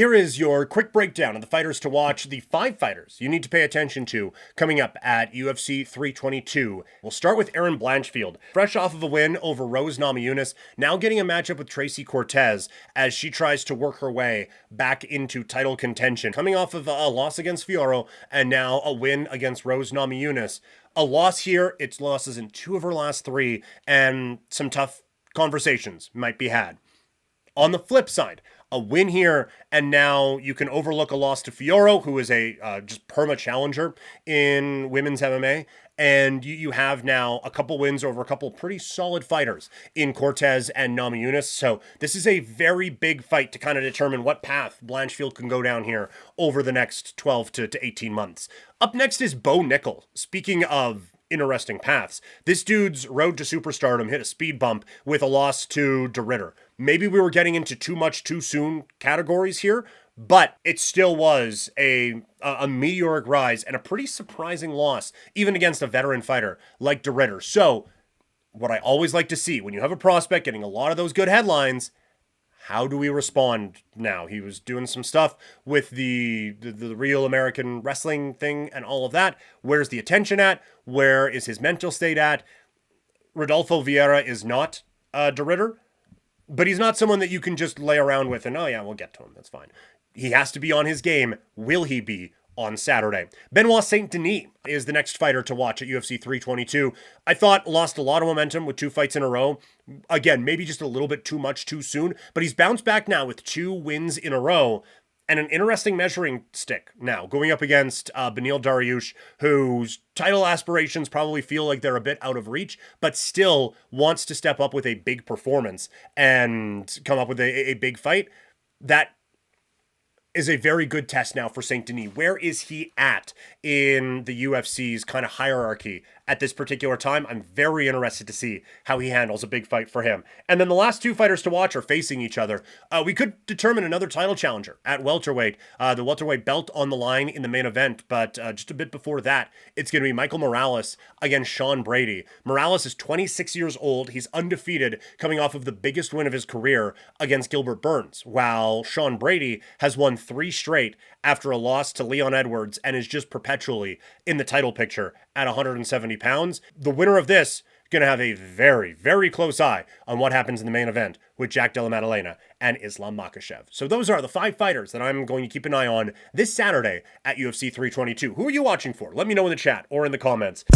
Here is your quick breakdown of the fighters to watch, the 5 fighters you need to pay attention to coming up at UFC 322. We'll start with Erin Blanchfield. Fresh off of a win over Rose Namajunas, now getting a matchup with Tracy Cortez as she tries to work her way back into title contention. Coming off of a loss against Fiorot and now a win against Rose Namajunas. A loss here, it's losses in 2 of her last 3, and some tough conversations might be had. On the flip side, a win here, and now you can overlook a loss to Fiorot, who is a just perma challenger in women's MMA, and you have now a couple wins over a couple pretty solid fighters in Cortez and Namajunas. So this is a very big fight to kind of determine what path Blanchfield can go down here over the next 12 to 18 months. Up next is Bo Nickal. Speaking of interesting paths, this dude's road to superstardom hit a speed bump with a loss to De Ridder. Maybe we were getting into too much too soon categories here, but it still was a meteoric rise and a pretty surprising loss, even against a veteran fighter like De Ridder. So what I always like to see when you have a prospect getting a lot of those good headlines, how do we respond now? He was doing some stuff with the real American wrestling thing and all of that. Where's the attention at? Where is his mental state at? Rodolfo Vieira is not De Ridder, but he's not someone that you can just lay around with and, oh yeah, we'll get to him. That's fine. He has to be on his game. Will he be on Saturday? Benoit St. Denis is the next fighter to watch at UFC 322. I thought lost a lot of momentum with 2 fights in a row. Again, maybe just a little bit too much too soon, but he's bounced back now with 2 wins in a row and an interesting measuring stick now, going up against Beneil Dariush, whose title aspirations probably feel like they're a bit out of reach, but still wants to step up with a big performance and come up with a big fight. That is a very good test now for St. Denis. Where is he at in the UFC's kind of hierarchy at this particular time? I'm very interested to see how he handles a big fight for him. And then the last 2 fighters to watch are facing each other. We could determine another title challenger at welterweight. The welterweight belt on the line in the main event, but just a bit before that, it's going to be Michael Morales against Sean Brady. Morales is 26 years old. He's undefeated, coming off of the biggest win of his career against Gilbert Burns, while Sean Brady has won 3 straight after a loss to Leon Edwards and is just perpetually in the title picture at 170 pounds. The winner of this going to have a very, very close eye on what happens in the main event with Jack Della Maddalena and Islam Makhachev. So those are the 5 fighters that I'm going to keep an eye on this Saturday at UFC 322. Who are you watching for? Let me know in the chat or in the comments.